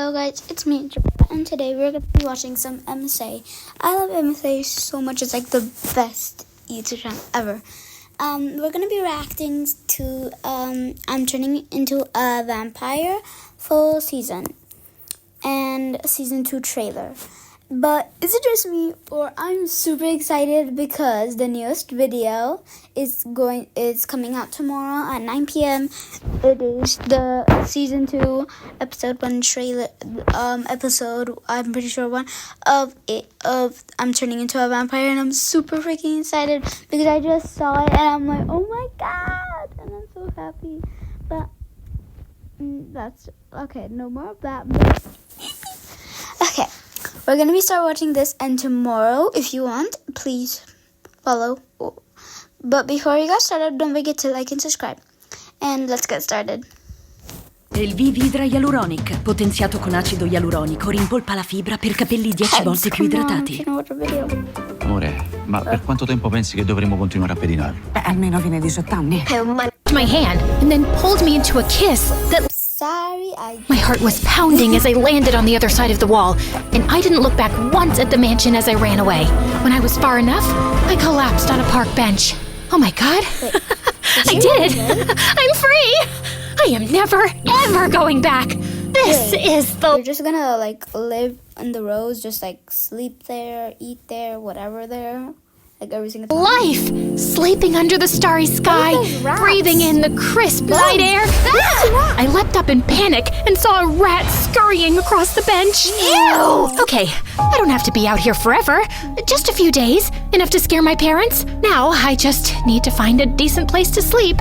Hello guys, it's me, Japan, and today we're going to be watching some MSA. I love MSA so much, it's like the best YouTube channel ever. We're going to be reacting to I'm Turning Into a Vampire full season and season 2 trailer. But is it just me, or I'm super excited because the newest video is coming out tomorrow at 9 p.m. It is the season 2 episode 1 trailer episode, I'm pretty sure one of I'm Turning Into a Vampire, and I'm super freaking excited because I just saw it and I'm like, oh my god, and I'm so happy. But that's okay, no more of that. But okay, we're going to be start watching this, and tomorrow, if you want, please follow. But before we get started, don't forget to like and subscribe. And let's get started. Del V-Vidra Hyaluronic, potenziato con acido ialuronico, rimpolpa la fibra per capelli 10 volte più idratati. Amore, ma per quanto tempo pensi che dovremo continuare a pedinare? Almeno fino ai 18 anni. My hand and then pulled me into a kiss that... Sorry, My heart was pounding as I landed on the other side of the wall, and I didn't look back once at the mansion as I ran away. When I was far enough, I collapsed on a park bench. Oh my god. I did it! I'm free! I am never, ever going back. This is the... You're just gonna like live on the roads, just like sleep there, eat there, whatever there. Like every single time. Life! Sleeping under the starry sky, breathing in the crisp night air. Ah! I leapt up in panic and saw a rat scurrying across the bench. Ew! Okay, I don't have to be out here forever. Just a few days, enough to scare my parents. Now I just need to find a decent place to sleep.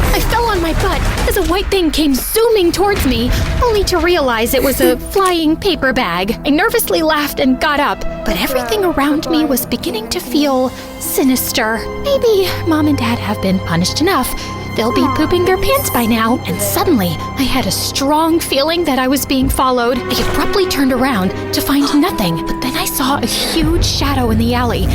I fell on my butt as a white thing came zooming towards me, only to realize it was a flying paper bag. I nervously laughed and got up, but everything around me was beginning to feel sinister. Maybe Mom and Dad have been punished enough. They'll be pooping their pants by now. And suddenly, I had a strong feeling that I was being followed. I abruptly turned around to find nothing, but then I saw a huge shadow in the alley.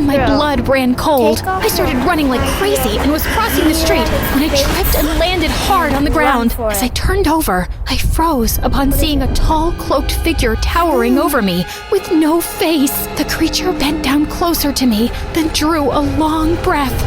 My blood ran cold. I started running like crazy and was crossing the street when I tripped and landed hard on the ground. As I turned over, I froze upon seeing a tall, cloaked figure towering over me with no face. The creature bent down closer to me, then drew a long breath.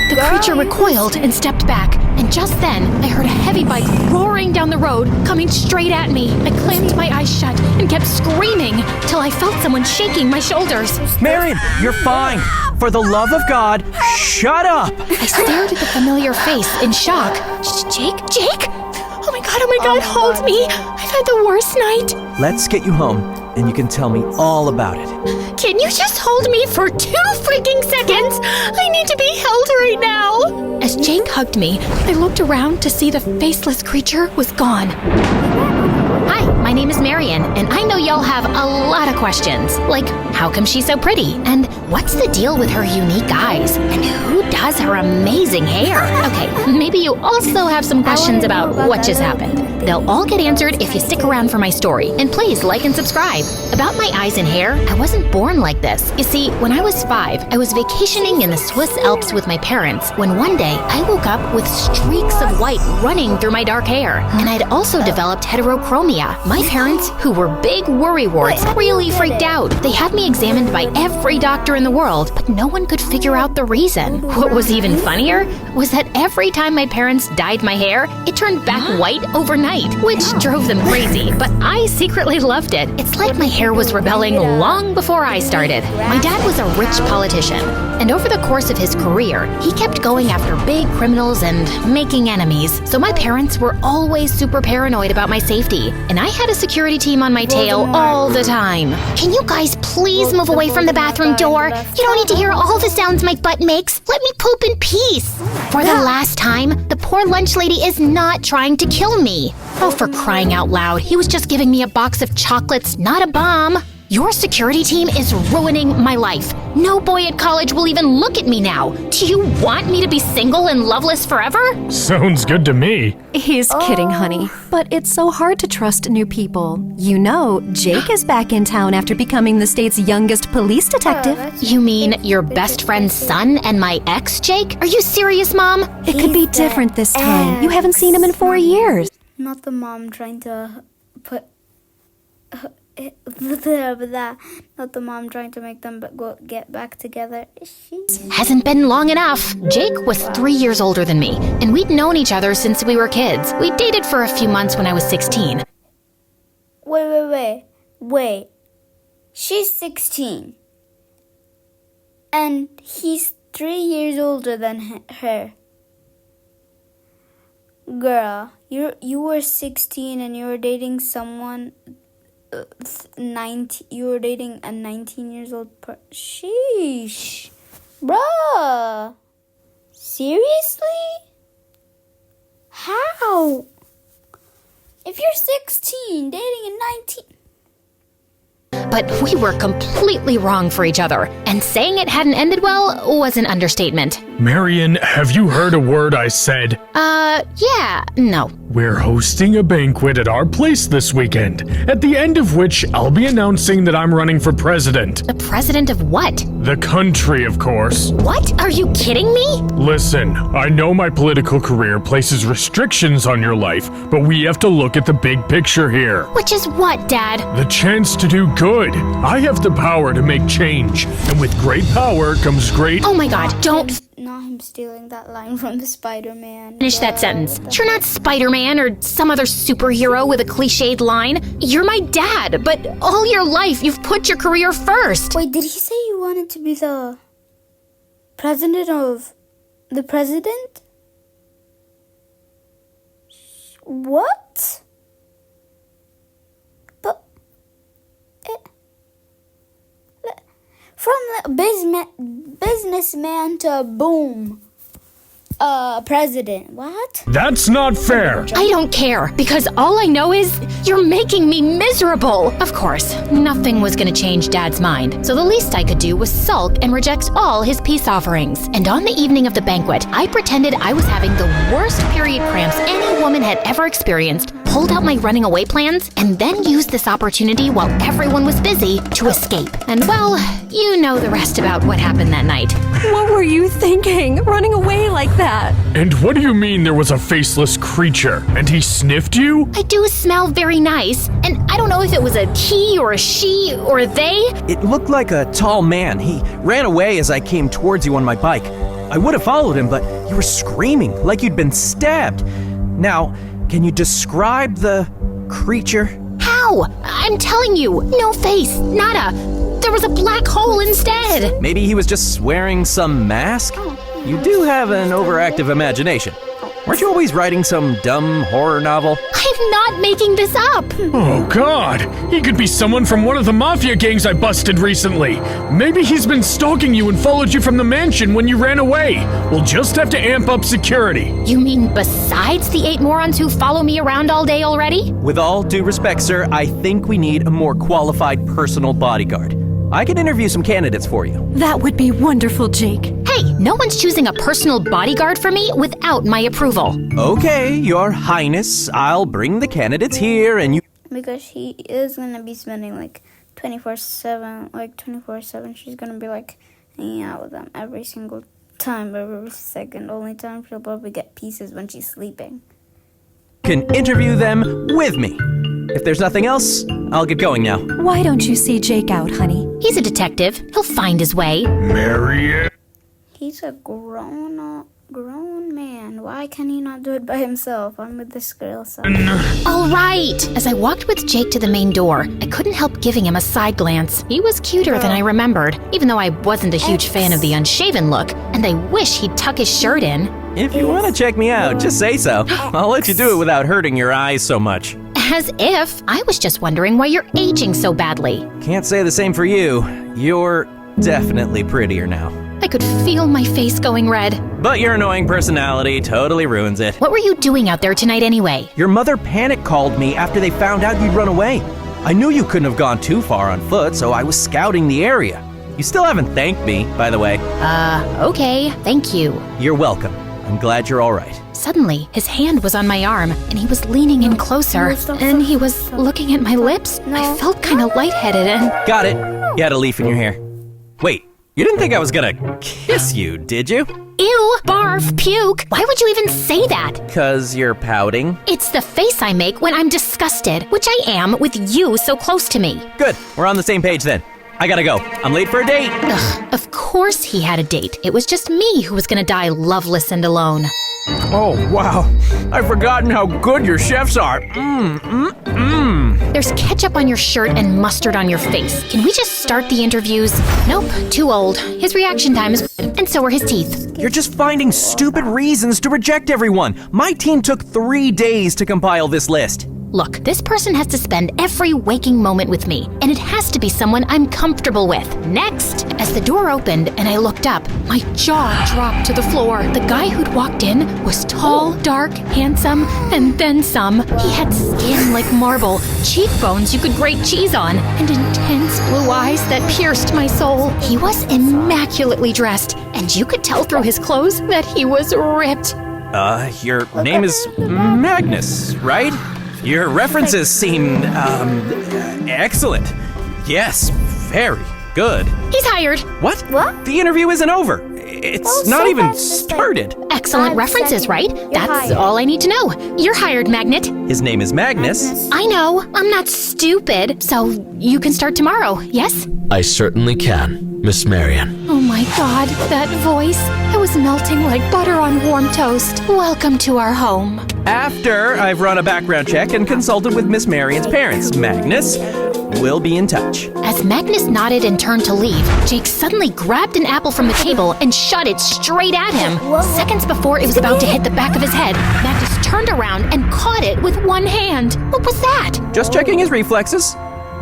The creature recoiled and stepped back, and just then, I heard a heavy bike roaring down the road, coming straight at me. I clamped my eyes shut and kept screaming till I felt someone shaking my shoulders. Marion, you're fine. For the love of God, shut up! I stared at the familiar face in shock. Jake? Jake? Oh my god, hold me. I've had the worst night. Let's get you home, and you can tell me all about it. Can you just hold me for 2 freaking seconds? I need to be held right now. As Jake hugged me, I looked around to see the faceless creature was gone. Hi, my name is Marion, and I know y'all have a lot of questions. Like, how come she's so pretty? And what's the deal with her unique eyes? And who does her amazing hair? Okay, maybe you also have some questions about what just happened. They'll all get answered if you stick around for my story. And please like and subscribe. About my eyes and hair, I wasn't born like this. You see, when I was 5, I was vacationing in the Swiss Alps with my parents when one day I woke up with streaks of white running through my dark hair. And I'd also developed heterochromia. My parents, who were big worrywarts, really freaked out. They had me examined by every doctor in the world, but no one could figure out the reason. What was even funnier was that every time my parents dyed my hair, it turned back white overnight, which drove them crazy, but I secretly loved it. It's like my hair was rebelling long before I started. My dad was a rich politician, and over the course of his career, he kept going after big criminals and making enemies, so my parents were always super paranoid about my safety, and I had a security team on my tail all the time. Can you guys please move away from the bathroom door? You don't need to hear all the sounds my butt makes. Let me poop in peace. For the last time, the poor lunch lady is not trying to kill me. Oh, for crying out loud, he was just giving me a box of chocolates, not a bomb. Your security team is ruining my life. No boy at college will even look at me now. Do you want me to be single and loveless forever? Sounds good to me. He's kidding, honey. But it's so hard to trust new people. You know, Jake is back in town after becoming the state's youngest police detective. You mean your best friend's son and my ex, Jake? Are you serious, Mom? It could be different this time. You haven't seen him in 4 years. Not the mom trying to put... Not the mom trying to make them get back together. Hasn't been long enough. Jake was 3 years older than me, and we'd known each other since we were kids. We dated for a few months when I was 16. Wait. She's 16. And he's 3 years older than her. Girl, you were 16 and you were dating someone... 19. You were dating a 19 years old Sheesh, bruh. Seriously? How? If you're 16, dating a 19. But we were completely wrong for each other, and saying it hadn't ended well was an understatement. Marion, have you heard a word I said? Yeah, no. We're hosting a banquet at our place this weekend, at the end of which I'll be announcing that I'm running for president. The president of what? The country, of course. What? Are you kidding me? Listen, I know my political career places restrictions on your life, but we have to look at the big picture here. Which is what, Dad? The chance to do good. I have the power to make change, and with great power comes great... Oh my God, don't Not him stealing that line from the Spider-Man. finish that sentence. You're not Spider-Man or some other superhero with a cliched line. You're my dad, but all your life you've put your career first. Wait, did he say you wanted to be the president of... The president? What? But... From the businessman to boom, president. What? That's not fair. I don't care, because all I know is you're making me miserable. Of course, nothing was going to change Dad's mind, so the least I could do was sulk and reject all his peace offerings. And on the evening of the banquet, I pretended I was having the worst period cramps any woman had ever experienced, pulled out my running away plans, and then used this opportunity while everyone was busy to escape. And well, you know the rest about what happened that night. What were you thinking? Running away like that? And what do you mean there was a faceless creature, and he sniffed you? I do smell very nice, and I don't know if it was a he or a she or they. It looked like a tall man. He ran away as I came towards you on my bike. I would have followed him, but you were screaming like you'd been stabbed. Now, can you describe the creature? How? I'm telling you, no face, nada. There was a black hole instead. Maybe he was just wearing some mask? You do have an overactive imagination. Weren't you always writing some dumb horror novel? I'm not making this up. Oh God, he could be someone from one of the mafia gangs I busted recently. Maybe he's been stalking you and followed you from the mansion when you ran away. We'll just have to amp up security. You mean besides the 8 morons who follow me around all day already? With all due respect, sir, I think we need a more qualified personal bodyguard. I can interview some candidates for you. That would be wonderful, Jake. Hey, no one's choosing a personal bodyguard for me without my approval. Okay, Your Highness, I'll bring the candidates here and you... Because he is going to be spending like 24/7, she's going to be like hanging out with them every single time, every second. Only time she'll probably get pieces when she's sleeping. Can interview them with me. If there's nothing else, I'll get going now. Why don't you see Jake out, honey? He's a detective. He'll find his way. Marion. He's a grown man. Why can he not do it by himself? I'm with this girl, so. All right. As I walked with Jake to the main door, I couldn't help giving him a side glance. He was cuter than I remembered, even though I wasn't a huge fan of the unshaven look, and I wish he'd tuck his shirt in. If you want to check me out, just say so. I'll let you do it without hurting your eyes so much. As if. I was just wondering why you're aging so badly. Can't say the same for you. You're definitely prettier now. I could feel my face going red. But your annoying personality totally ruins it. What were you doing out there tonight anyway? Your mother panic called me after they found out you'd run away. I knew you couldn't have gone too far on foot, so I was scouting the area. You still haven't thanked me, by the way. Okay, thank you. You're welcome. I'm glad you're all right. Suddenly, his hand was on my arm, and he was leaning in closer, and he was looking at my lips. I felt kind of lightheaded and... Got it. You had a leaf in your hair. Wait, you didn't think I was gonna kiss you, did you? Ew, barf, puke. Why would you even say that? 'Cause you're pouting. It's the face I make when I'm disgusted, which I am with you so close to me. Good, we're on the same page then. I gotta go. I'm late for a date. Ugh, of course he had a date. It was just me who was gonna die loveless and alone. Oh, wow. I've forgotten how good your chefs are. There's ketchup on your shirt and mustard on your face. Can we just start the interviews? Nope, too old. His reaction time is good, and so are his teeth. You're just finding stupid reasons to reject everyone. My team took 3 days to compile this list. Look, this person has to spend every waking moment with me, and it has to be someone I'm comfortable with. Next! As the door opened and I looked up, my jaw dropped to the floor. The guy who'd walked in was tall, dark, handsome, and then some. He had skin like marble, cheekbones you could grate cheese on, and intense blue eyes that pierced my soul. He was immaculately dressed, and you could tell through his clothes that he was ripped. Your name is Magnus, right? Your references seem, excellent. Yes, very good. He's hired. What? What? The interview isn't over. It's not even started. Excellent references, right? That's all I need to know. You're hired, Magnet. His name is Magnus. I know. I'm not stupid. So you can start tomorrow, yes? I certainly can, Miss Marian. Oh my God, that voice. I was melting like butter on warm toast. Welcome to our home. After I've run a background check and consulted with Miss Marian's parents, Magnus will be in touch. As Magnus nodded and turned to leave, Jake suddenly grabbed an apple from the table and shot it straight at him. Seconds before it was about to hit the back of his head, Magnus turned around and caught it with one hand. What was that? Just checking his reflexes.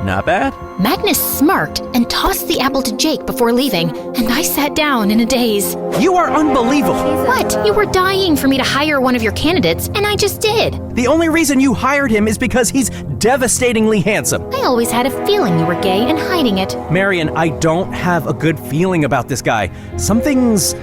Not bad. Magnus smirked and tossed the apple to Jake before leaving, and I sat down in a daze. You are unbelievable. What? You were dying for me to hire one of your candidates, and I just did. The only reason you hired him is because he's devastatingly handsome. I always had a feeling you were gay and hiding it. Marian, I don't have a good feeling about this guy. Something's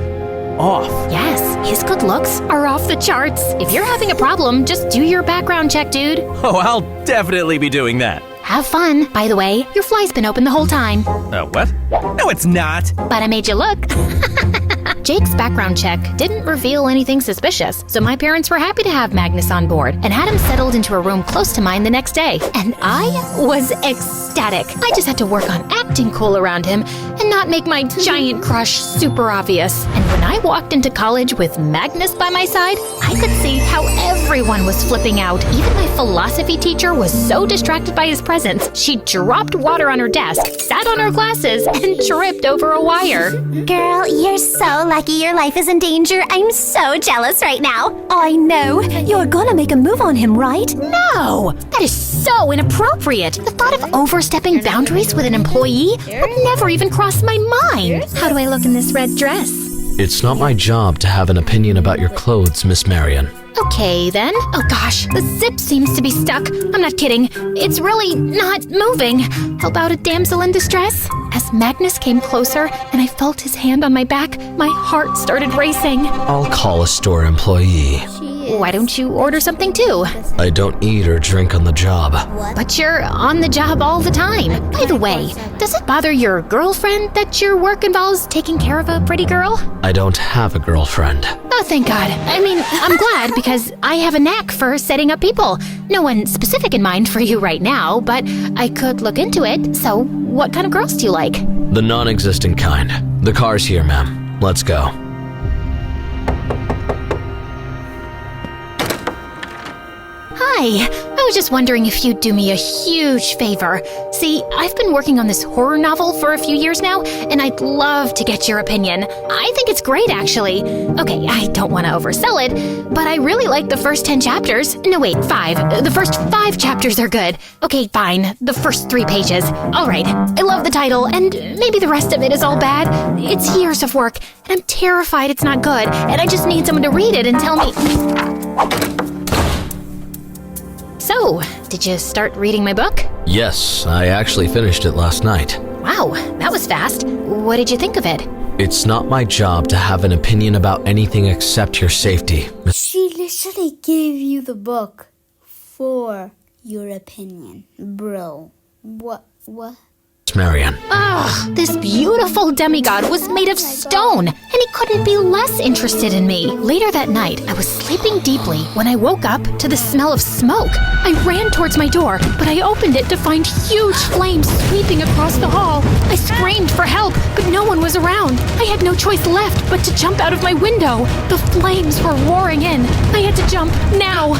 off. Yes, his good looks are off the charts. If you're having a problem, just do your background check, dude. Oh, I'll definitely be doing that. Have fun. By the way, your fly's been open the whole time. What? No, it's not. But I made you look. Jake's background check didn't reveal anything suspicious, so my parents were happy to have Magnus on board and had him settled into a room close to mine the next day. And I was ecstatic. I just had to work on acting cool around him and not make my giant crush super obvious. And when I walked into college with Magnus by my side, I could see how everyone was flipping out. Even my philosophy teacher was so distracted by his presence, she dropped water on her desk, sat on her glasses, and tripped over a wire. Girl, you're so lucky your life is in danger. I'm so jealous right now. I know. You're gonna make a move on him, right? No! That is so inappropriate. The thought of overstepping boundaries with an employee would never even cross my mind. How do I look in this red dress? It's not my job to have an opinion about your clothes, Miss Marian. Okay, then. Oh gosh, the zip seems to be stuck. I'm not kidding. It's really not moving. How about a damsel in distress? As Magnus came closer and I felt his hand on my back, my heart started racing. I'll call a store employee. Why don't you order something too? I don't eat or drink on the job. But you're on the job all the time. By the way, does it bother your girlfriend that your work involves taking care of a pretty girl? I don't have a girlfriend. Oh, thank God. I mean, I'm glad because I have a knack for setting up people. No one specific in mind for you right now, but I could look into it. So, what kind of girls do you like? The non-existent kind. The car's here, ma'am. Let's go. Hi, I was just wondering if you'd do me a huge favor. See, I've been working on this horror novel for a few years now, and I'd love to get your opinion. I think it's great, actually. Okay, I don't want to oversell it, but I really like the first 10 chapters. No, wait, 5. The first 5 chapters are good. Okay, fine. The first 3 pages. All right, I love the title, and maybe the rest of it is all bad. It's years of work, and I'm terrified it's not good, and I just need someone to read it and tell me... So, Did you start reading my book? Yes, I actually finished it last night. Wow, that was fast. What did you think of it? It's not my job to have an opinion about anything except your safety. She literally gave you the book for your opinion. Bro, what? Marian. Ugh, this beautiful demigod was made of stone, and he couldn't be less interested in me. Later that night, I was sleeping deeply when I woke up to the smell of smoke. I ran towards my door, but I opened it to find huge flames sweeping across the hall. I screamed for help, but no one was around. I had no choice left but to jump out of my window. The flames were roaring in. I had to jump now.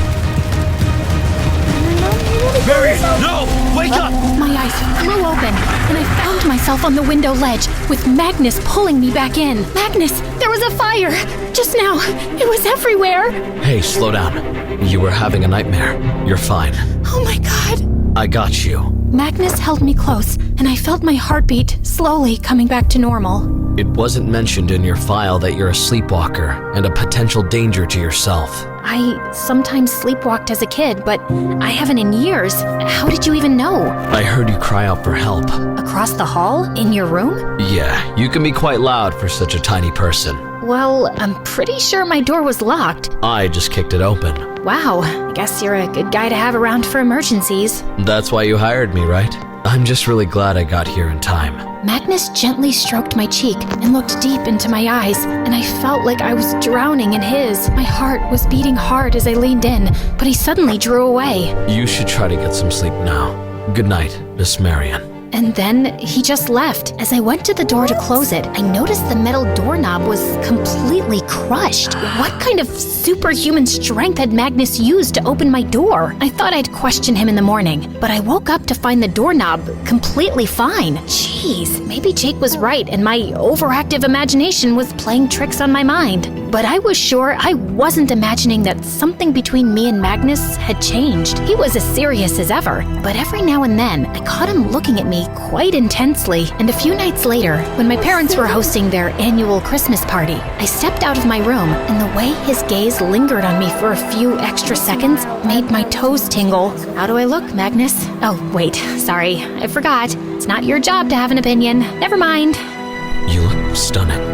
Marian, no! Wake up! My eyes flew open, and I found myself on the window ledge, with Magnus pulling me back in. Magnus, there was a fire! Just now, it was everywhere! Hey, slow down. You were having a nightmare. You're fine. Oh my god! I got you. Magnus held me close, and I felt my heartbeat slowly coming back to normal. It wasn't mentioned in your file that you're a sleepwalker and a potential danger to yourself. I sometimes sleepwalked as a kid, but I haven't in years. How did you even know? I heard you cry out for help. Across the hall? In your room? Yeah, you can be quite loud for such a tiny person. Well, I'm pretty sure my door was locked. I just kicked it open. Wow, I guess you're a good guy to have around for emergencies. That's why you hired me, right? I'm just really glad I got here in time. Magnus gently stroked my cheek and looked deep into my eyes, and I felt like I was drowning in his. My heart was beating hard as I leaned in, but he suddenly drew away. You should try to get some sleep now. Good night, Miss Marian. And then he just left. As I went to the door to close it, I noticed the metal doorknob was completely crushed. What kind of superhuman strength had Magnus used to open my door? I thought I'd question him in the morning, but I woke up to find the doorknob completely fine. Jeez, maybe Jake was right and my overactive imagination was playing tricks on my mind. But I was sure I wasn't imagining that something between me and Magnus had changed. He was as serious as ever, but every now and then I caught him looking at me quite intensely. And a few nights later, when my parents were hosting their annual Christmas party, I stepped out of my room, and the way his gaze lingered on me for a few extra seconds made my toes tingle. How do I look, Magnus? Oh, wait, sorry, I forgot. It's not your job to have an opinion. Never mind. You look stunning.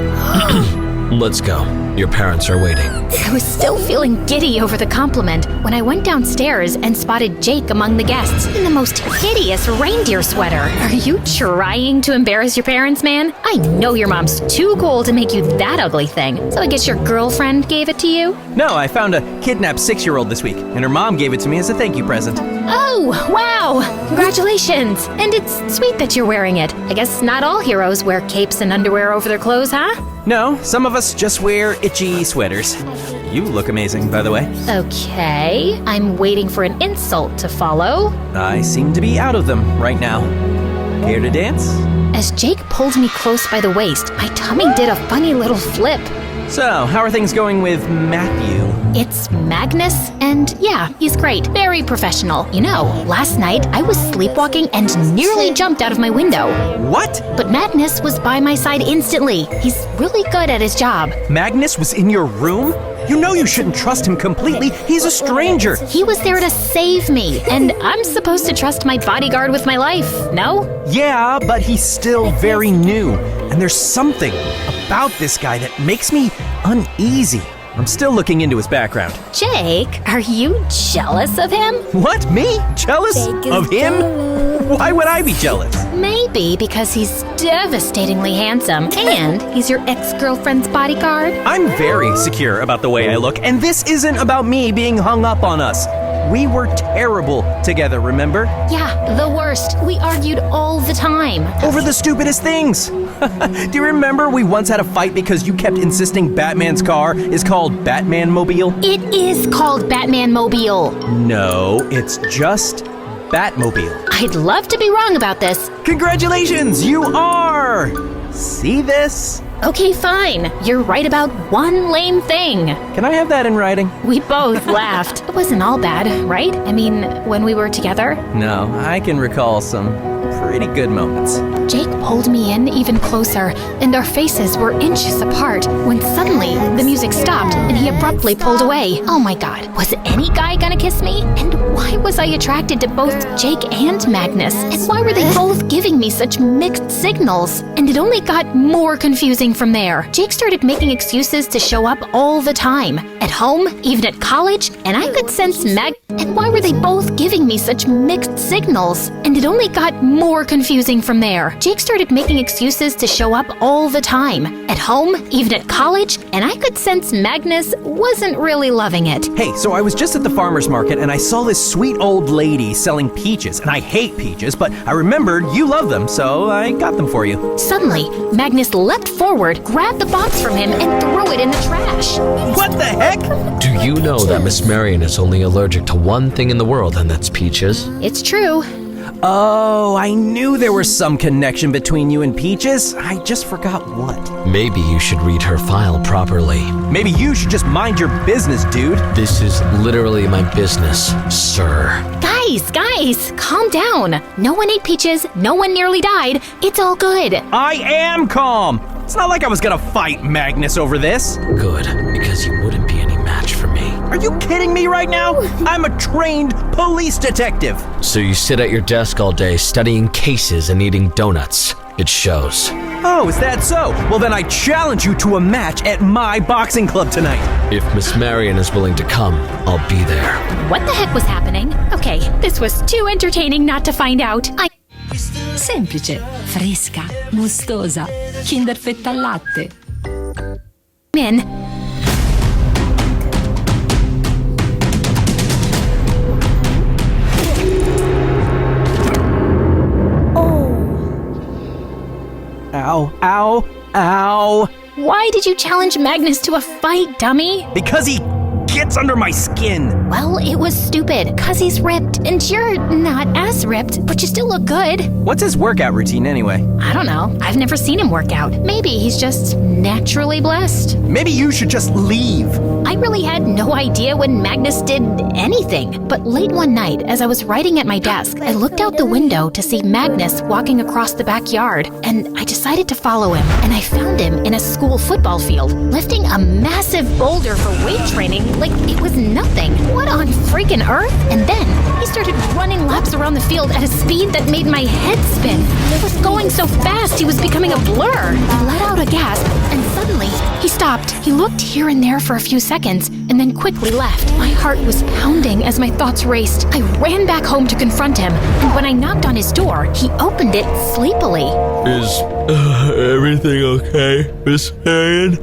Let's go. Your parents are waiting. I was still feeling giddy over the compliment when I went downstairs and spotted Jake among the guests in the most hideous reindeer sweater. Are you trying to embarrass your parents, man? I know your mom's too cool to make you that ugly thing, so I guess your girlfriend gave it to you? No, I found a kidnapped 6-year-old this week, and her mom gave it to me as a thank you present. Oh, wow! Congratulations! And it's sweet that you're wearing it. I guess not all heroes wear capes and underwear over their clothes, huh? No, some of us just wear itchy sweaters. You look amazing, by the way. Okay, I'm waiting for an insult to follow. I seem to be out of them right now. Here to dance? As Jake pulled me close by the waist, my tummy did a funny little flip. So, how are things going with Matthew? It's Magnus, and yeah, he's great. Very professional. You know, last night I was sleepwalking and nearly jumped out of my window. What? But Magnus was by my side instantly. He's really good at his job. Magnus was in your room? You know you shouldn't trust him completely. He's a stranger. He was there to save me, and I'm supposed to trust my bodyguard with my life, no? Yeah, but he's still very new. And there's something about this guy that makes me uneasy. I'm still looking into his background. Jake, are you jealous of him? What, me? Jealous of him? Why would I be jealous? Maybe because he's devastatingly handsome and he's your ex-girlfriend's bodyguard. I'm very secure about the way I look, and this isn't about me being hung up on us. We were terrible together, remember? Yeah, the worst. We argued all the time. Over the stupidest things. Do you remember we once had a fight because you kept insisting Batman's car is called Batman Mobile? It is called Batman Mobile. No, it's just Batmobile. I'd love to be wrong about this. Congratulations, you are! See this? Okay, fine. You're right about one lame thing. Can I have that in writing? We both laughed. It wasn't all bad, right? I mean, when we were together. No, I can recall some pretty good moments. Jake pulled me in even closer, and our faces were inches apart when suddenly the music stopped and he abruptly pulled away. Oh my god, was any guy gonna kiss me? And why was I attracted to both Jake and Magnus? And why were they both giving me such mixed signals? And it only got more confusing from there. Jake started making excuses to show up all the time. At home, even at college, and I could sense And why were they both giving me such mixed signals? And it only got more confusing from there. Jake started making excuses to show up all the time. At home, even at college, and I could sense Magnus wasn't really loving it. Hey, so I was just at the farmer's market and I saw this sweet old lady selling peaches. And I hate peaches, but I remembered you love them, so I got them for you. Suddenly, Magnus leapt forward, grabbed the box from him, and threw it in the trash. What the heck? Do you know that Miss Marian is only allergic to one thing in the world, and that's peaches? It's true. Oh, I knew there was some connection between you and Peaches. I just forgot what. Maybe you should read her file properly. Maybe you should just mind your business, dude. This is literally my business, sir. Guys, calm down. No one ate peaches, no one nearly died. It's all good. I am calm. It's not like I was gonna fight Magnus over this. Good, because you wouldn't be any match for me. Are you kidding me right now? I'm a trained police detective. So you sit at your desk all day studying cases and eating donuts. It shows. Oh, is that so? Well, then I challenge you to a match at my boxing club tonight. If Miss Marian is willing to come, I'll be there. What the heck was happening? Okay, this was too entertaining not to find out. Semplice, fresca, gustosa, Kinder fetta al latte. In. Ow, ow, ow. Why did you challenge Magnus to a fight, dummy? Because he gets under my skin. Well, it was stupid, 'cause he's ripped, and you're not as ripped, but you still look good. What's his workout routine anyway? I don't know. I've never seen him work out. Maybe he's just naturally blessed. Maybe you should just leave. I really had no idea when Magnus did anything. But late one night, as I was writing at my desk, I looked out the window to see Magnus walking across the backyard, and I decided to follow him. And I found him in a school football field, lifting a massive boulder for weight training like it was nothing. What on freaking earth? And then he started running laps around the field at a speed that made my head spin. He was going so fast he was becoming a blur. I let out a gasp, and suddenly he stopped. He looked here and there for a few seconds, and then quickly left. My heart was pounding as my thoughts raced. I ran back home to confront him, and when I knocked on his door, he opened it sleepily. Is everything okay, Miss Marian?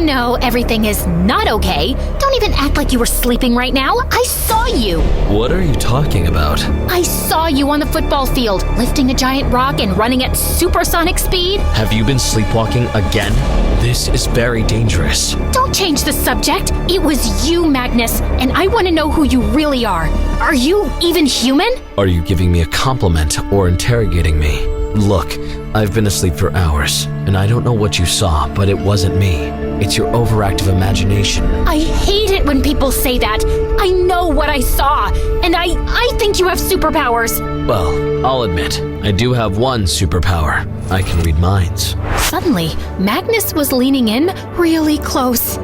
No, everything is not okay. Don't even act like you were sleeping right now. I saw you. What are you talking about? I saw you on the football field, lifting a giant rock and running at supersonic speed. Have you been sleepwalking again? This is very dangerous. Don't change the subject. It was you, Magnus, and I want to know who you really are. Are you even human? Are you giving me a compliment or interrogating me? Look, I've been asleep for hours, and I don't know what you saw, but it wasn't me. It's your overactive imagination. I hate it when people say that. I know what I saw, and I think you have superpowers. Well, I'll admit, I do have one superpower. I can read minds. Suddenly, Magnus was leaning in really close.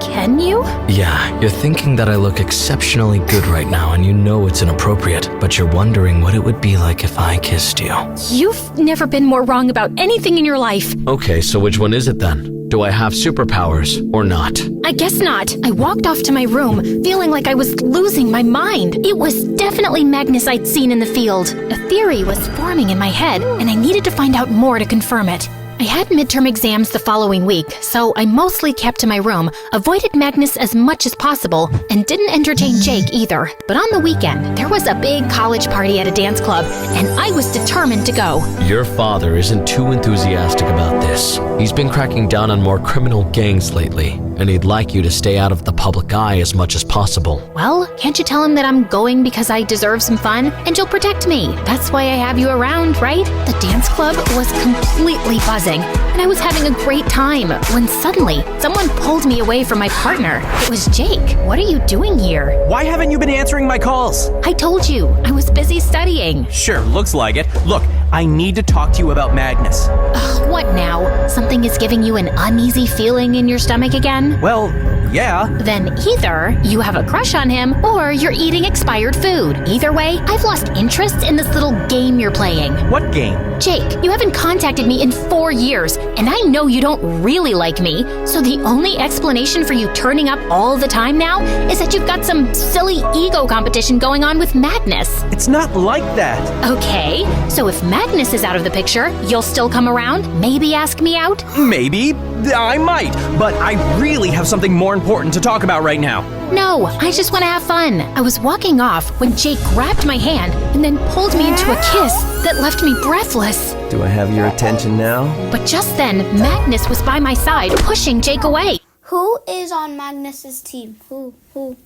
Can you? Yeah, you're thinking that I look exceptionally good right now, and you know it's inappropriate, but you're wondering what it would be like if I kissed you. You've never been more wrong about anything in your life. Okay, so which one is it then? Do I have superpowers or not? I guess not. I walked off to my room, feeling like I was losing my mind. It was definitely Magnus I'd seen in the field. A theory was forming in my head, and I needed to find out more to confirm it. I had midterm exams the following week, so I mostly kept to my room, avoided Magnus as much as possible, and didn't entertain Jake either. But on the weekend, there was a big college party at a dance club, and I was determined to go. Your father isn't too enthusiastic about this. Magnus. He's been cracking down on more criminal gangs lately, and he'd like you to stay out of the public eye as much as possible. Well, can't you tell him that I'm going because I deserve some fun and you'll protect me? That's why I have you around, right? The dance club was completely buzzing and I was having a great time when suddenly someone pulled me away from my partner. It was Jake. What are you doing here? Why haven't you been answering my calls? I told you, I was busy studying. Sure, looks like it. Look, I need to talk to you about Magnus. Ugh, what now? Something is giving you an uneasy feeling in your stomach again? Well, yeah. Then either you have a crush on him or you're eating expired food. Either way, I've lost interest in this little game you're playing. What game? Jake, you haven't contacted me in 4 years, and I know you don't really like me, so the only explanation for you turning up all the time now is that you've got some silly ego competition going on with Magnus. It's not like that. Okay, so if Magnus is out of the picture, you'll still come around? Maybe ask me out? Maybe. I might. But I really have something more important to talk about right now. No, I just want to have fun. I was walking off when Jake grabbed my hand and then pulled me into a kiss that left me breathless. Do I have your attention now? But just then, Magnus was by my side, pushing Jake away. Who is on Magnus's team? Who?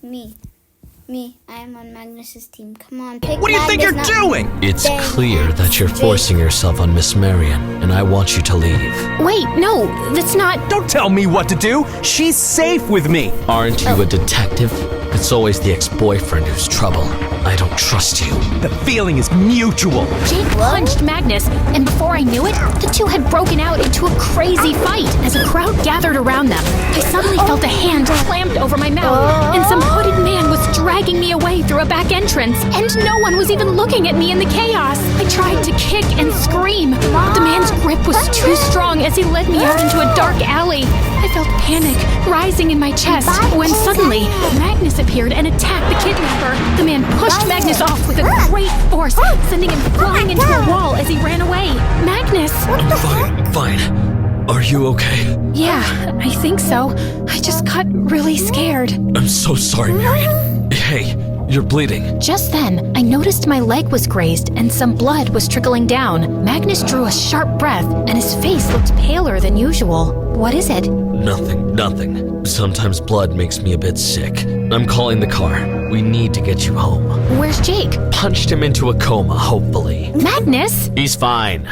Me. Me. I am on Magnus's team. Come on, pick What do you think Magnus, you're not doing? It's Dang. clear that you're forcing yourself on Miss Marion, and I want you to leave. Wait, no, that's not... Don't tell me what to do. She's safe with me. Aren't you a detective? It's always the ex-boyfriend who's trouble. I don't trust you. The feeling is mutual. Jake punched Magnus, and before I knew it, the two had broken out into a crazy fight. As a crowd gathered around them, I suddenly felt a hand clamped over my mouth, and some hooded man was dragging me away through a back entrance, and no one was even looking at me in the chaos. I tried to kick and scream, but the man's grip was too strong as he led me out into a dark alley. I felt panic rising in my chest when suddenly Magnus appeared and attacked the kidnapper. The man pushed Magnus off with a great force, sending him flying into a wall as he ran away. Magnus! Fine. Are you okay? Yeah, I think so. I just got really scared. I'm so sorry, Marion. Hey, you're bleeding. Just then, I noticed my leg was grazed and some blood was trickling down. Magnus drew a sharp breath and his face looked paler than usual. What is it? Nothing. Sometimes blood makes me a bit sick. I'm calling the car. We need to get you home. Where's Jake? Punched him into a coma, hopefully. Magnus? He's fine.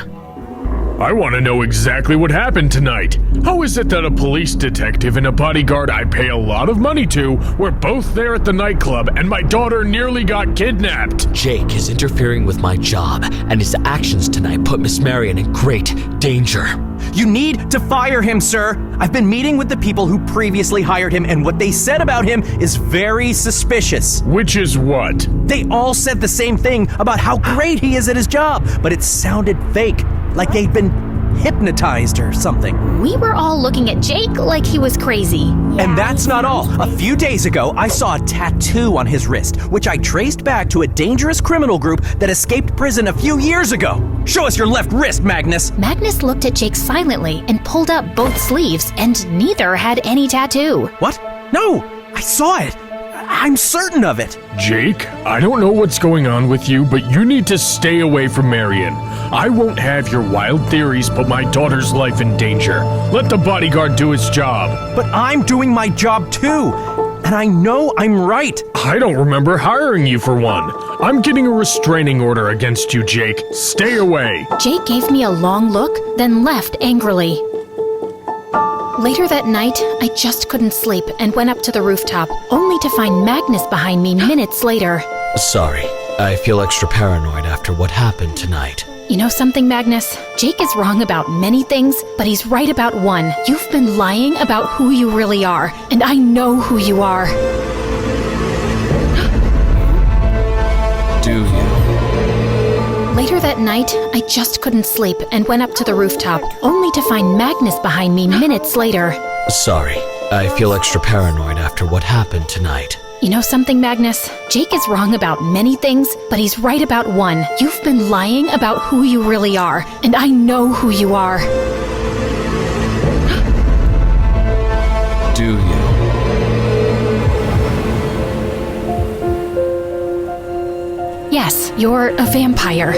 I want to know exactly what happened tonight. How is it that a police detective and a bodyguard I pay a lot of money to were both there at the nightclub and my daughter nearly got kidnapped? Jake is interfering with my job, and his actions tonight put Miss Marion in great danger. You need to fire him, sir. I've been meeting with the people who previously hired him, and what they said about him is very suspicious. Which is what? They all said the same thing about how great he is at his job, but it sounded fake, like they'd been hypnotized or something. We were all looking at Jake like he was crazy. And that's not all. A few days ago, I saw a tattoo on his wrist, which I traced back to a dangerous criminal group that escaped prison a few years ago. Show us your left wrist, Magnus. Magnus looked at Jake silently and pulled up both sleeves, and neither had any tattoo. What? No, I saw it. I'm certain of it. Jake, I don't know what's going on with you, but you need to stay away from Marion. I won't have your wild theories put my daughter's life in danger. Let the bodyguard do his job. But I'm doing my job too, and I know I'm right. I don't remember hiring you for one. I'm getting a restraining order against you, Jake. Stay away. Jake gave me a long look, then left angrily. Later that night, I just couldn't sleep and went up to the rooftop, only to find Magnus behind me minutes later. Sorry, I feel extra paranoid after what happened tonight. You know something, Magnus? Jake is wrong about many things, but he's right about one. You've been lying about who you really are, and I know who you are. Do you? Later that night, I just couldn't sleep and went up to the rooftop, only to find Magnus behind me minutes later. Sorry, I feel extra paranoid after what happened tonight. You know something, Magnus? Jake is wrong about many things, but he's right about one. You've been lying about who you really are, and I know who you are. Do you? Yes, you're a vampire.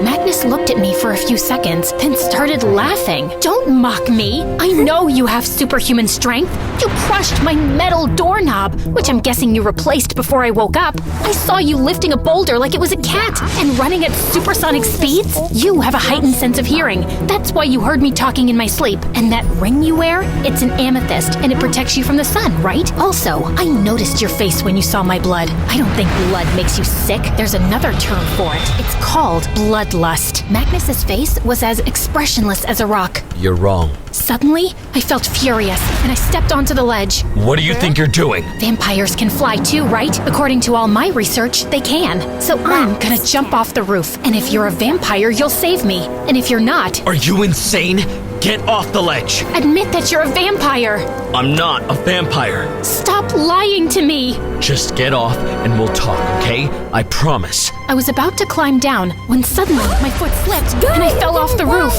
Magnus looked at me for a few seconds, then started laughing. Don't mock me. I know you have superhuman strength. You crushed my metal doorknob, which I'm guessing you replaced before I woke up. I saw you lifting a boulder like it was a cat and running at supersonic speeds. You have a heightened sense of hearing. That's why you heard me talking in my sleep. And that ring you wear, it's an amethyst and it protects you from the sun, right? Also, I noticed your face when you saw my blood. I don't think blood makes you sick. There's another term for it. It's called bloodlust. Magnus's face was as expressionless as a rock. You're wrong. Suddenly, I felt furious, and I stepped onto the ledge. What do you think you're doing? Vampires can fly too, right? According to all my research, they can. So I'm gonna jump off the roof, and if you're a vampire, you'll save me. And if you're not... Are you insane? Get off the ledge! Admit that you're a vampire! I'm not a vampire. Stop lying to me! Just get off and we'll talk, okay? I promise. I was about to climb down when suddenly my foot slipped and I fell off the roof.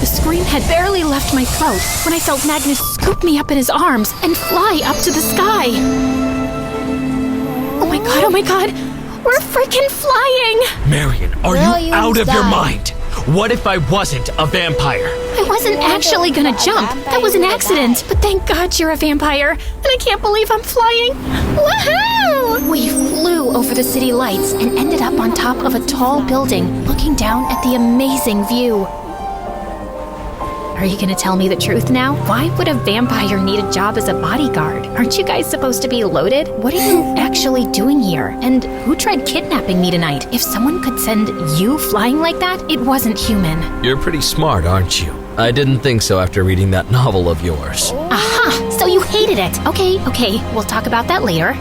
The scream had barely left my throat when I felt Magnus scoop me up in his arms and fly up to the sky. Oh my god, we're freaking flying! Marion, are you out of your mind? What if I wasn't a vampire? I wasn't actually gonna jump. That was an accident. But thank God you're a vampire. And I can't believe I'm flying. Woohoo! We flew over the city lights and ended up on top of a tall building, looking down at the amazing view. Are you gonna tell me the truth now? Why would a vampire need a job as a bodyguard? Aren't you guys supposed to be loaded? What are you actually doing here? And who tried kidnapping me tonight? If someone could send you flying like that, it wasn't human. You're pretty smart, aren't you? I didn't think so after reading that novel of yours. Aha! So you hated it. Okay, we'll talk about that later.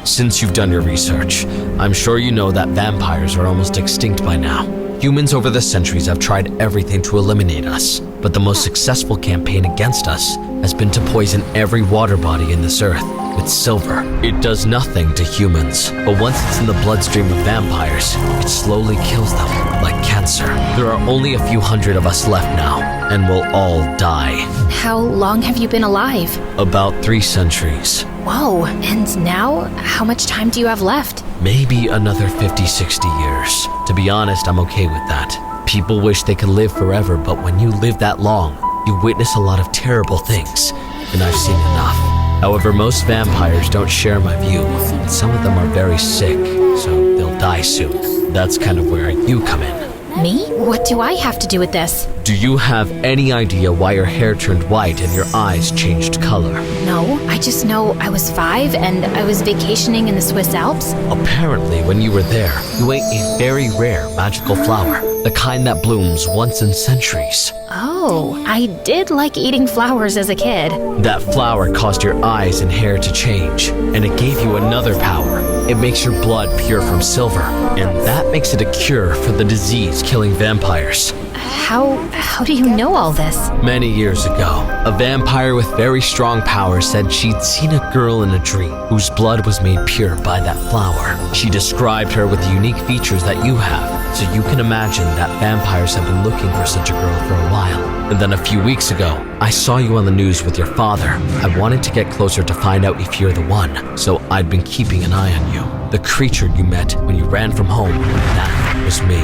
Since you've done your research, I'm sure you know that vampires are almost extinct by now. Humans over the centuries have tried everything to eliminate us, but the most successful campaign against us has been to poison every water body in this earth with silver. It does nothing to humans, but once it's in the bloodstream of vampires, it slowly kills them like cancer. There are only a few hundred of us left now, and we'll all die. How long have you been alive? About 3 centuries. Whoa, and now, how much time do you have left? Maybe another 50, 60 years. To be honest, I'm okay with that. People wish they could live forever, but when you live that long, you witness a lot of terrible things, and I've seen enough. However, most vampires don't share my view. Some of them are very sick, so they'll die soon. That's kind of where you come in. Me? What do I have to do with this? Do you have any idea why your hair turned white and your eyes changed color? No, I just know I was 5 and I was vacationing in the Swiss Alps. Apparently, when you were there, you ate a very rare magical flower, the kind that blooms once in centuries. Oh, I did like eating flowers as a kid. That flower caused your eyes and hair to change, and it gave you another power. It makes your blood pure from silver, and that makes it a cure for the disease killing vampires. How do you know all this? Many years ago, a vampire with very strong powers said she'd seen a girl in a dream whose blood was made pure by that flower. She described her with the unique features that you have, so you can imagine that vampires have been looking for such a girl for a while. And then a few weeks ago, I saw you on the news with your father. I wanted to get closer to find out if you're the one, so I'd been keeping an eye on you. The creature you met when you ran from home, that was me.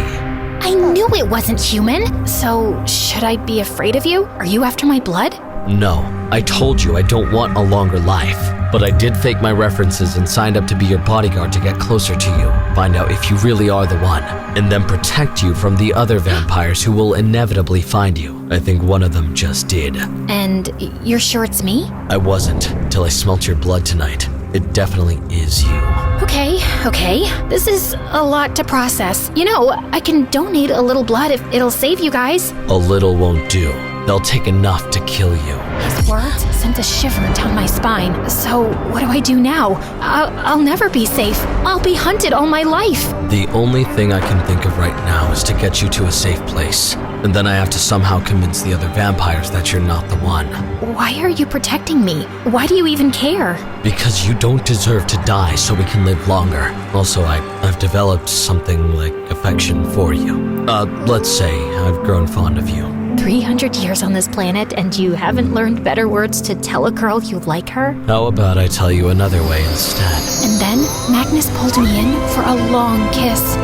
I knew it wasn't human. So, should I be afraid of you? Are you after my blood? No, I told you I don't want a longer life. But I did fake my references and signed up to be your bodyguard to get closer to you, find out if you really are the one, and then protect you from the other vampires who will inevitably find you. I think one of them just did. And you're sure it's me? I wasn't, till I smelt your blood tonight. It definitely is you. Okay. This is a lot to process. You know, I can donate a little blood if it'll save you guys. A little won't do. They'll take enough to kill you. His words sent a shiver down my spine. So, what do I do now? I'll never be safe. I'll be hunted all my life. The only thing I can think of right now is to get you to a safe place. And then I have to somehow convince the other vampires that you're not the one. Why are you protecting me? Why do you even care? Because you don't deserve to die so we can live longer. Also, I've developed something like affection for you. Let's say I've grown fond of you. 300 years on this planet and you haven't learned better words to tell a girl you like her? How about I tell you another way instead? And then Magnus pulled me in for a long kiss.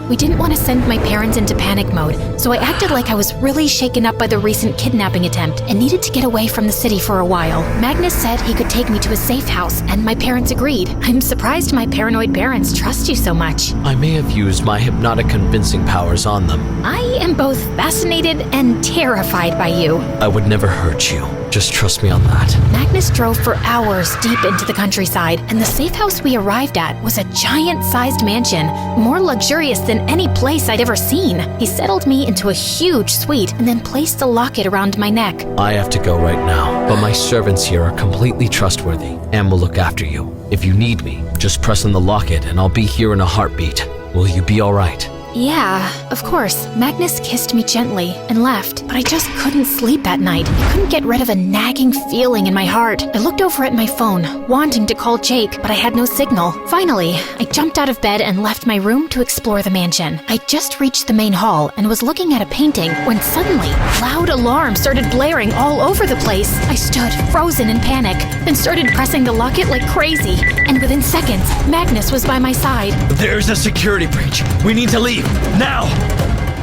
We didn't want to send my parents into panic mode, so I acted like I was really shaken up by the recent kidnapping attempt and needed to get away from the city for a while. Magnus said he could take me to a safe house, and my parents agreed. I'm surprised my paranoid parents trust you so much. I may have used my hypnotic convincing powers on them. I am both fascinated and terrified by you. I would never hurt you. Just trust me on that. Magnus drove for hours deep into the countryside, and the safe house we arrived at was a giant-sized mansion, more luxurious than any place I'd ever seen. He settled me into a huge suite and then placed a locket around my neck. I have to go right now, but my servants here are completely trustworthy and will look after you. If you need me, just press on the locket and I'll be here in a heartbeat. Will you be all right? Yeah, of course. Magnus kissed me gently and left, but I just couldn't sleep that night. I couldn't get rid of a nagging feeling in my heart. I looked over at my phone, wanting to call Jake, but I had no signal. Finally, I jumped out of bed and left my room to explore the mansion. I just reached the main hall and was looking at a painting when suddenly, loud alarms started blaring all over the place. I stood frozen in panic, then started pressing the locket like crazy, and within seconds, Magnus was by my side. There's a security breach. We need to leave. Now!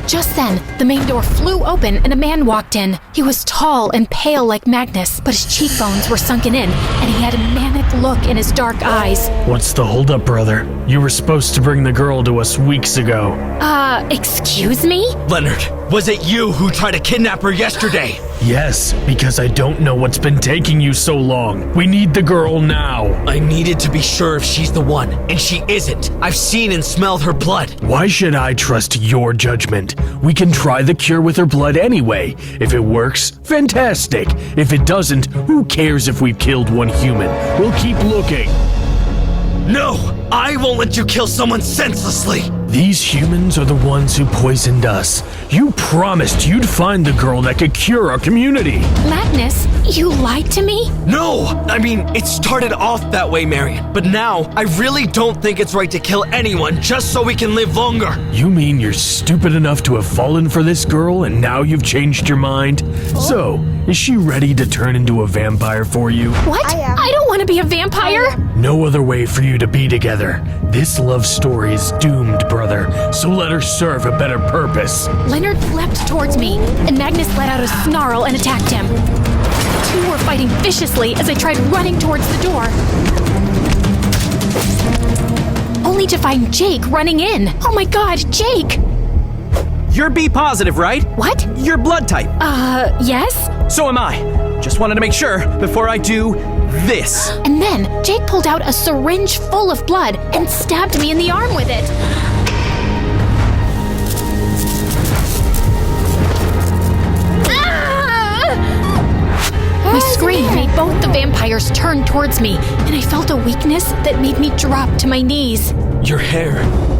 Just then, the main door flew open and a man walked in. He was tall and pale like Magnus, but his cheekbones were sunken in, and he had a manic look in his dark eyes. What's the holdup, brother? You were supposed to bring the girl to us weeks ago. Excuse me? Leonard, was it you who tried to kidnap her yesterday? Yes, because I don't know what's been taking you so long. We need the girl now. I needed to be sure if she's the one, and she isn't. I've seen and smelled her blood. Why should I trust your judgment? We can try the cure with her blood anyway. If it works, fantastic. If it doesn't, who cares if we've killed one human? We'll keep looking. No! I won't let you kill someone senselessly! These humans are the ones who poisoned us. You promised you'd find the girl that could cure our community. Magnus, you lied to me? No! I mean, it started off that way, Marion. But now, I really don't think it's right to kill anyone just so we can live longer. You mean you're stupid enough to have fallen for this girl and now you've changed your mind? So, is she ready to turn into a vampire for you? What? I don't want to be a vampire! No other way for you to be together. This love story is doomed, brother, so let her serve a better purpose. Leonard leapt towards me, and Magnus let out a snarl and attacked him. The two were fighting viciously as I tried running towards the door, only to find Jake running in. Oh my god, Jake! You're B positive, right? What? Your blood type. Yes? So am I. Just wanted to make sure before I do this. And then Jake pulled out a syringe full of blood and stabbed me in the arm with it. My scream made both the vampires turn towards me, and I felt a weakness that made me drop to my knees. Your hair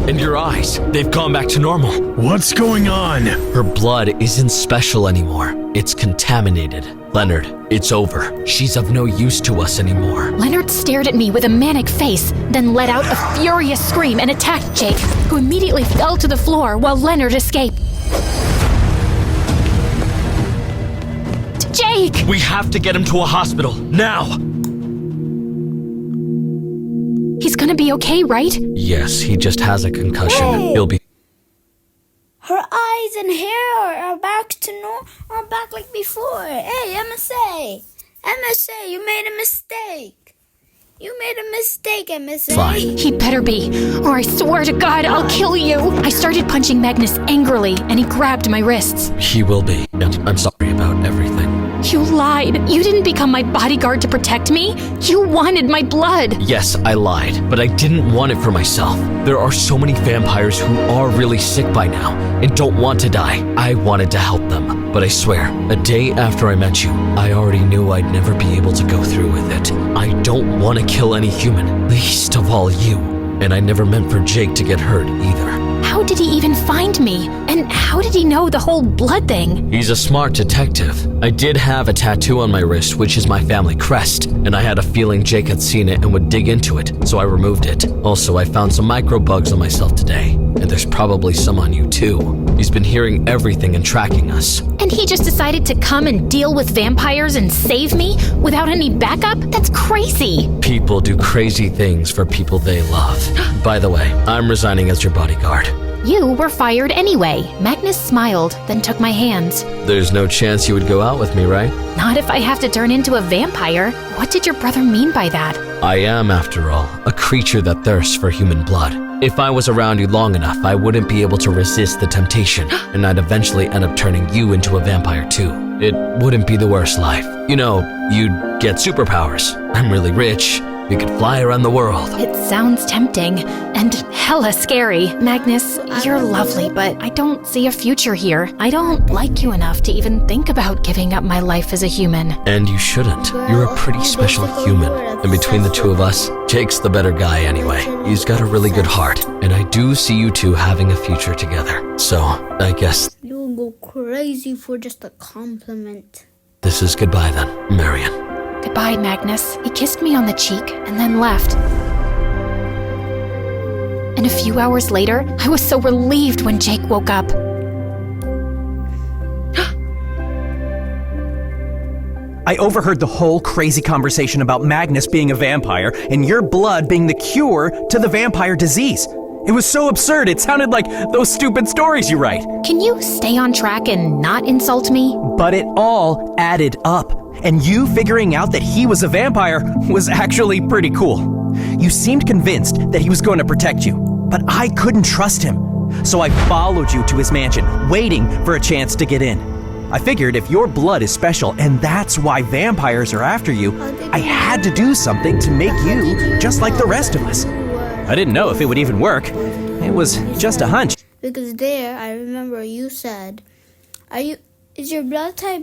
and your eyes, they've gone back to normal. What's going on? Her blood isn't special anymore. It's contaminated. Leonard, it's over. She's of no use to us anymore. Leonard stared at me with a manic face, then let out a furious scream and attacked Jake, who immediately fell to the floor while Leonard escaped. Jake! We have to get him to a hospital, now! He's gonna be okay, right? Yes, he just has a concussion. Hey. He'll be... Her eyes and hair are back like before. Hey, MSA! MSA, you made a mistake. You made a mistake, MSA. Fine. He better be, or I swear to God, I'll kill you. I started punching Magnus angrily, and he grabbed my wrists. He will be. And I'm sorry about everything. You lied. You didn't become my bodyguard to protect me. You wanted my blood. Yes, I lied, but I didn't want it for myself. There are so many vampires who are really sick by now and don't want to die. I wanted to help them, but I swear, a day after I met you, I already knew I'd never be able to go through with it. I don't want to kill any human, least of all you. And I never meant for Jake to get hurt either. How did he even find me? And how did he know the whole blood thing? He's a smart detective. I did have a tattoo on my wrist, which is my family crest, and I had a feeling Jake had seen it and would dig into it, so I removed it. Also, I found some microbugs on myself today, and there's probably some on you too. He's been hearing everything and tracking us. And he just decided to come and deal with vampires and save me without any backup? That's crazy. People do crazy things for people they love. By the way, I'm resigning as your bodyguard. You were fired anyway. Magnus smiled, then took my hands. There's no chance you would go out with me, right? Not if I have to turn into a vampire. What did your brother mean by that? I am, after all, a creature that thirsts for human blood. If I was around you long enough, I wouldn't be able to resist the temptation, and I'd eventually end up turning you into a vampire too. It wouldn't be the worst life. You know, you'd get superpowers. I'm really rich. We could fly around the world. It sounds tempting and hella scary. Magnus, you're lovely, but I don't see a future here. I don't like you enough to even think about giving up my life as a human. And you shouldn't. You're a pretty special human. And between the two of us, Jake's the better guy anyway. He's got a really good heart. And I do see you two having a future together. So, I guess... You'll go crazy for just a compliment. This is goodbye then, Marion. Goodbye, Magnus. He kissed me on the cheek and then left. And a few hours later, I was so relieved when Jake woke up. I overheard the whole crazy conversation about Magnus being a vampire and your blood being the cure to the vampire disease. It was so absurd, it sounded like those stupid stories you write. Can you stay on track and not insult me? But it all added up. And you figuring out that he was a vampire was actually pretty cool. You seemed convinced that he was going to protect you, but I couldn't trust him. So I followed you to his mansion, waiting for a chance to get in. I figured if your blood is special and that's why vampires are after you, I had to do something to make you just like the rest of us. I didn't know if it would even work. It was just a hunch. Because there, I remember you said, is your blood type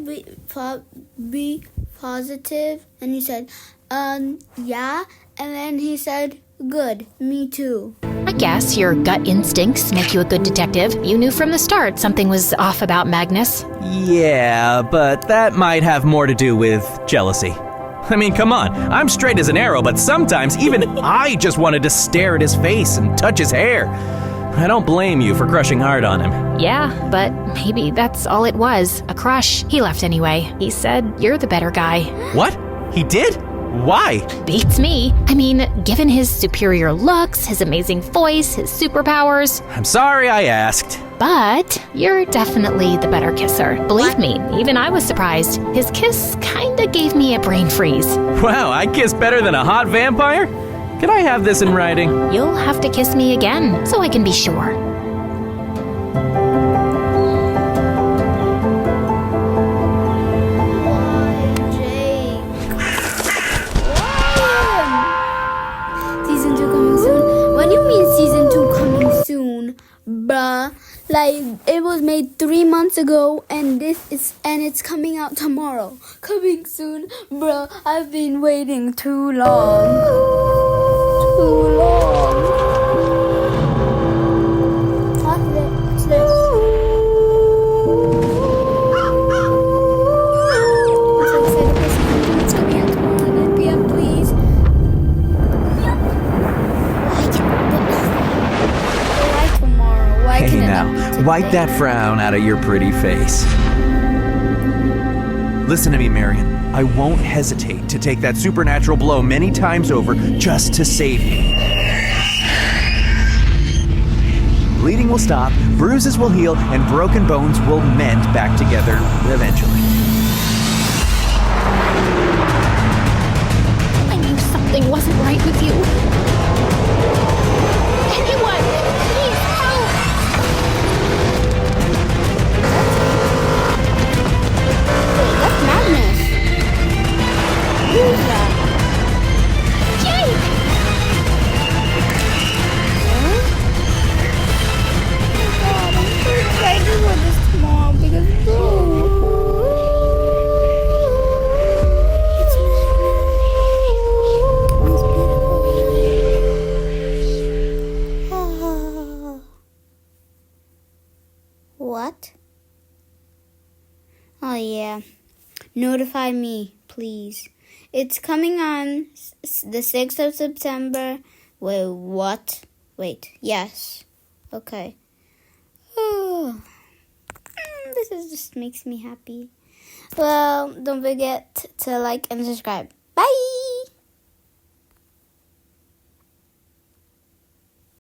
B positive? And you said, yeah. And then he said, good, me too. I guess your gut instincts make you a good detective. You knew from the start something was off about Magnus. Yeah, but that might have more to do with jealousy. I mean, come on, I'm straight as an arrow, but sometimes even I just wanted to stare at his face and touch his hair. I don't blame you for crushing hard on him. Yeah, but maybe that's all it was. A crush. He left anyway. He said you're the better guy. What? He did? Why? Beats me. I mean, given his superior looks, his amazing voice, his superpowers. I'm sorry I asked. But you're definitely the better kisser. Believe me, even I was surprised. His kiss kinda gave me a brain freeze. Wow, I kiss better than a hot vampire? Can I have this in writing? You'll have to kiss me again, so I can be sure. Season 2 coming soon? What do you mean season 2 coming soon, bruh? Like, it was made 3 months ago, and it's coming out tomorrow. Coming soon, bruh. I've been waiting too long. What's this? I'm so excited for season 2. It's coming out tomorrow at 9 p.m. Please. Why tomorrow? Why Hey can't it now, not be today? wipe that frown out of your pretty face. Listen to me, Marion. I won't hesitate to take that supernatural blow many times over just to save you. Bleeding will stop, bruises will heal, and broken bones will mend back together eventually. I knew something wasn't right with you. Anyone, please help! That's Magnus. Who's that? Jake! Oh God, I'm so excited for this tomorrow because it's beautiful. What? Oh yeah. Notify me, please. It's coming on the 6th of September. Wait, what? Wait, yes. Okay. Oh, this just makes me happy. Well, don't forget to like and subscribe. Bye!